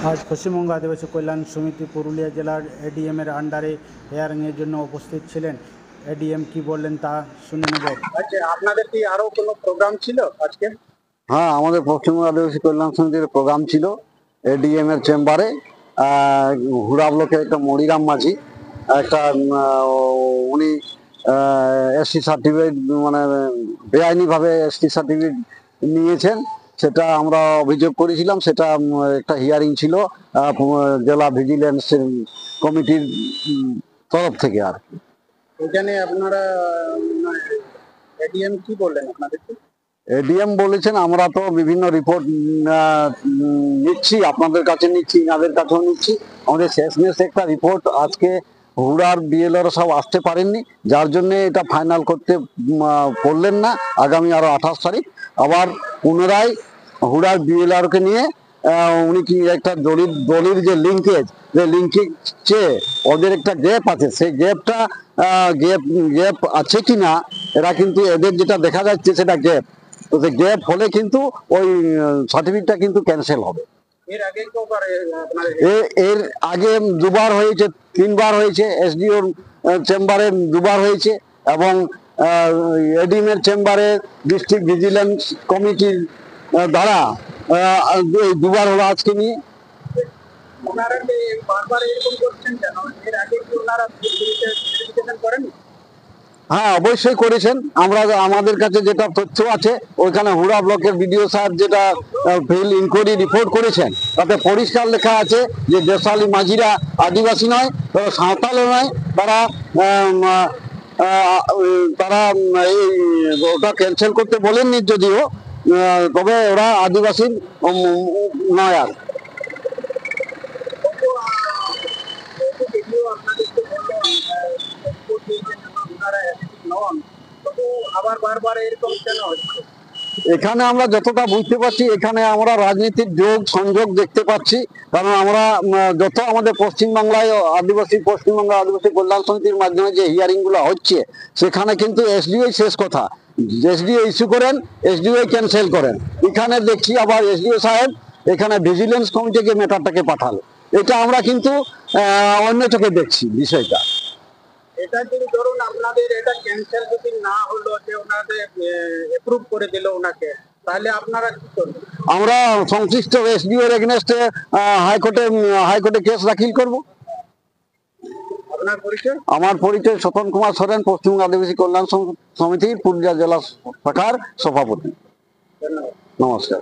আজ পশ্চিমবঙ্গ আদিবাসী কল্যাণ সমিতি পুরুলিয়া জেলার এডিএম এর আন্ডারে হেয়ারিংয়ের জন্য উপস্থিত ছিলেন। এডিএম কি বললেন তা শুনে নেব। আচ্ছা, আপনাদের কি আরো কোনো প্রোগ্রাম ছিল আজকে? হ্যাঁ, আমাদের পশ্চিমবঙ্গ আদিবাসী কল্যাণ সমিতির প্রোগ্রাম ছিল এডিএম এর চেম্বারে। হুড়া ব্লকের একটা মরিরাম মাঝি একটা উনি এসটি সার্টিফিকেট মানে বেআইনিভাবে এসটি সার্টিফিকেট নিয়েছেন, সেটা আমরা অভিযোগ করেছিলাম। সেটা একটা হিয়ারিং ছিল জেলা ভিজিলেন্স কমিটির তরফ থেকে আর কি। এখানে আপনারা এডিএম কি বললেন আপনাদেরকে? এডিএম বলেছেন আমরা তো বিভিন্ন রিপোর্ট নিচ্ছি, আপনাদের কাছে নিচ্ছি, ইনাদের কাছেও নিচ্ছি। আমাদের শেষমেশ একটা রিপোর্ট আজকে হুড়ার বিএলআর সব আসতে পারেননি, যার জন্য এটা ফাইনাল করতে পারলেন না। আগামী আরো 28 তারিখ আবার পুনরায় হুড়ার বিএলআরকে নিয়ে উনি কি একটা দলির যে লিঙ্কেজ চেয়ে ওদের একটা গ্যাপ আছে, সেই গ্যাপ আছে কিনা, এরা কিন্তু এদের যেটা দেখা যাচ্ছে সেটা গ্যাপ, তো সেই গ্যাপ হলে কিন্তু ওই সার্টিফিকেটটা কিন্তু ক্যান্সেল হবে। এর আগে কবার এর আগে দুবার হয়েছে, 3বার হয়েছে, এসডিওর চেম্বারে 2বার হয়েছে এবং এডিএম এর চেম্বারে ডিস্ট্রিক্ট ভিজিলেন্স কমিটির দ্বারা 2বার হলো আজকে নিয়ে। ওনারা কি বারবার এরকম করছেন কেন? এর আগে কি ওনারা ভেরিফিকেশন করেন? হ্যাঁ, অবশ্যই করেছেন। আমাদের কাছে যেটা তথ্য আছে, ওইখানে হুড়া ব্লকের বিডিও সাহেব যেটা ফিল্ড ইনকোয়ারি রিপোর্ট করেছেন, তাতে পরিষ্কার লেখা আছে যে দেশালী মাঝিরা আদিবাসী নয়, তারা সাঁওতালও নয়, তারা তারা এই ওটা ক্যান্সেল করতে বলেননি যদিও, তবে ওরা আদিবাসী নয় আর। আপনাদেরকে বললাম ওনারা নন, তবু আবার বারবার এরকম কেন হচ্ছে? এখানে আমরা যতটা বুঝতে পারছি, এখানে আমরা রাজনীতির যোগ সংযোগ দেখতে পাচ্ছি। কারণ আমরা যত আমাদের পশ্চিমবাংলায় পশ্চিমবঙ্গ আদিবাসী কল্যাণ সমিতির মাধ্যমে যে হিয়ারিং গুলো হচ্ছে, সেখানে কিন্তু এসডিও শেষ কথা, এসডিও ইস্যু করেন, এসডিও ক্যান্সেল করেন। এখানে দেখছি আবার এসডিও সাহেব এখানে ভিজিলেন্স কমিটিকে ম্যাটারটাকে পাঠালো। এটা আমরা কিন্তু অন্য চোখে দেখছি বিষয়টা। এটা যদি ধরুন আপনাদের এটা ক্যান্সেল যদি না হলো, যে ওনাদের অ্যাপ্রুভ করে দিল ওনাকে, তাহলে আপনারা কি করবেন? আমরা সংশ্লিষ্ট এসডিও এর এগেইনস্টে হাইকোর্টে কেস দাখিল করব। আপনার পরিচয়? আমার পরিচয় স্বপন কুমার সরেন, পশ্চিমবঙ্গ আদিবাসী কল্যাণ সমিতি পুরুলিয়া জেলা শাখার সভাপতি। ধন্যবাদ। নমস্কার।